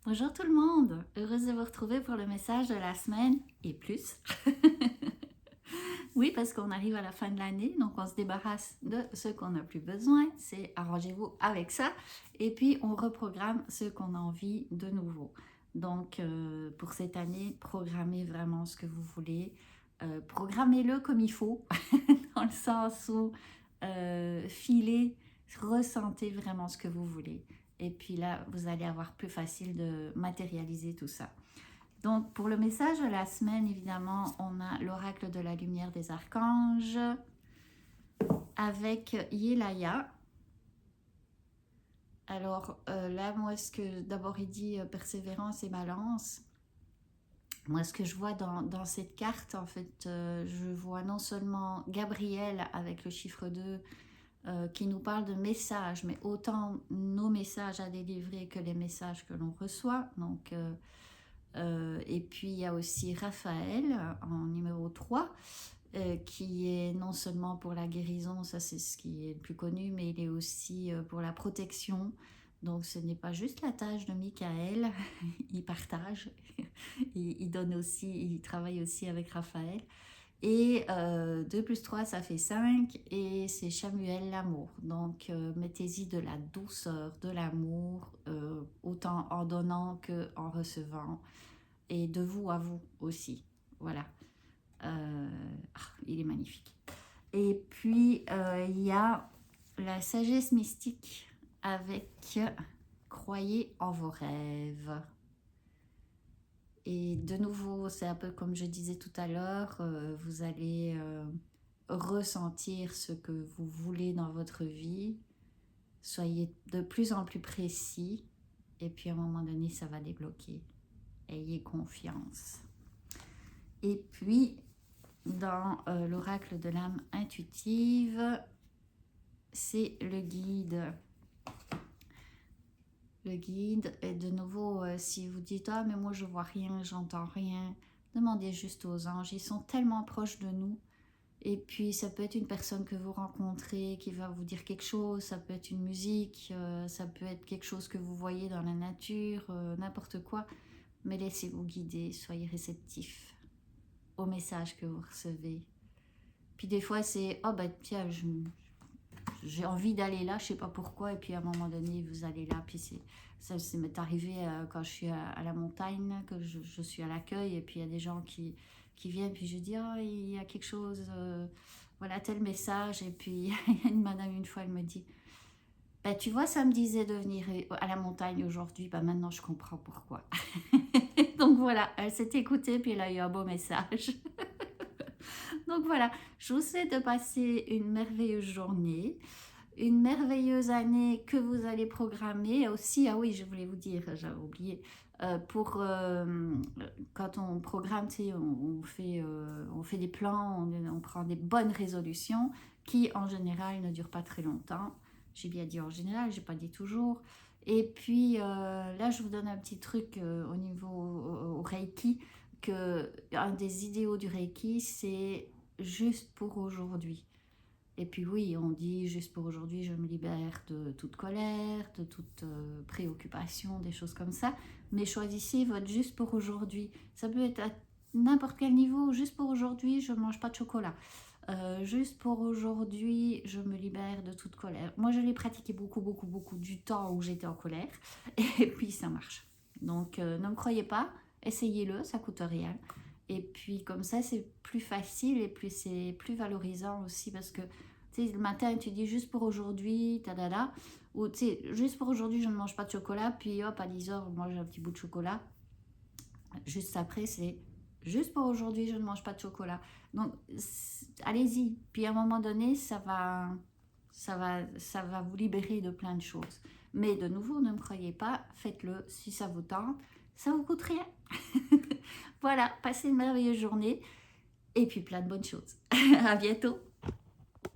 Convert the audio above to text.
Bonjour tout le monde, heureuse de vous retrouver pour le message de la semaine et plus. Oui, parce qu'on arrive à la fin de l'année, donc on se débarrasse de ce qu'on n'a plus besoin, c'est arrangez-vous avec ça, et puis on reprogramme ce qu'on a envie de nouveau. Donc pour cette année, programmez vraiment ce que vous voulez, programmez-le comme il faut, dans le sens où filez, ressentez vraiment ce que vous voulez. Et puis là, vous allez avoir plus facile de matérialiser tout ça. Donc, pour le message de la semaine, évidemment, on a l'oracle de la lumière des archanges avec Yelaya. Alors là, moi, ce que d'abord il dit persévérance et balance. Moi, ce que je vois dans cette carte, en fait, je vois non seulement Gabriel avec le chiffre 2 qui nous parle de messages, mais autant nos messages à délivrer que les messages que l'on reçoit. Donc, et puis, il y a aussi Raphaël en numéro 3, qui est non seulement pour la guérison, ça c'est ce qui est le plus connu, mais il est aussi pour la protection. Donc, ce n'est pas juste la tâche de Michael, il partage, il donne aussi, il travaille aussi avec Raphaël. Et 2 plus 3, ça fait 5. Et c'est Chamuel, l'amour. Donc, mettez-y de la douceur, de l'amour, autant en donnant qu'en recevant. Et de vous à vous aussi. Voilà. Il est magnifique. Et puis, il y a la sagesse mystique avec croyez en vos rêves. Et de nouveau, c'est un peu comme je disais tout à l'heure, vous allez ressentir ce que vous voulez dans votre vie. Soyez de plus en plus précis et puis à un moment donné, ça va débloquer. Ayez confiance. Et puis, dans l'oracle de l'âme intuitive, c'est le guide. Le guide, et de nouveau, si vous dites « Ah, mais moi je vois rien, j'entends rien », demandez juste aux anges, ils sont tellement proches de nous. Et puis ça peut être une personne que vous rencontrez qui va vous dire quelque chose, ça peut être une musique, ça peut être quelque chose que vous voyez dans la nature, n'importe quoi. Mais laissez-vous guider, soyez réceptifs au message que vous recevez. Puis des fois c'est « Oh ben tiens, j'ai envie d'aller là, je sais pas pourquoi », et puis à un moment donné, vous allez là, puis ça m'est arrivé quand je suis à la montagne, que je suis à l'accueil, et puis il y a des gens qui viennent, puis je dis « Oh, il y a quelque chose, voilà, tel message », et puis il y a une madame, une fois, elle me dit « Ben, tu vois, ça me disait de venir à la montagne aujourd'hui, ben maintenant je comprends pourquoi ». Donc voilà, elle s'est écoutée, puis elle a eu un beau message. Donc voilà, je vous souhaite de passer une merveilleuse journée, une merveilleuse année que vous allez programmer aussi. Ah oui, je voulais vous dire, j'avais oublié, quand on programme, tu sais, on fait des plans, on prend des bonnes résolutions qui en général ne durent pas très longtemps. J'ai bien dit en général, j'ai pas dit toujours. Et puis là, je vous donne un petit truc au niveau au Reiki, que un des idéaux du Reiki, c'est juste pour aujourd'hui. Et puis oui, on dit juste pour aujourd'hui, je me libère de toute colère, de toute préoccupation, des choses comme ça. Mais choisissez votre juste pour aujourd'hui. Ça peut être à n'importe quel niveau. Juste pour aujourd'hui, je ne mange pas de chocolat. Juste pour aujourd'hui, je me libère de toute colère. Moi, je l'ai pratiqué beaucoup, beaucoup, beaucoup du temps où j'étais en colère. Et puis, ça marche. Donc, ne me croyez pas. Essayez-le, ça coûte rien. Et puis comme ça, c'est plus facile et puis c'est plus valorisant aussi parce que tu sais, le matin, tu dis juste pour aujourd'hui, tadada, ou tu sais, juste pour aujourd'hui, je ne mange pas de chocolat, puis hop, à 10 heures, on mange un petit bout de chocolat. Juste après, c'est juste pour aujourd'hui, je ne mange pas de chocolat. Donc, allez-y. Puis à un moment donné, ça va vous libérer de plein de choses. Mais de nouveau, ne me croyez pas, faites-le si ça vous tente. Ça vous coûte rien. Voilà, passez une merveilleuse journée et puis plein de bonnes choses. À bientôt.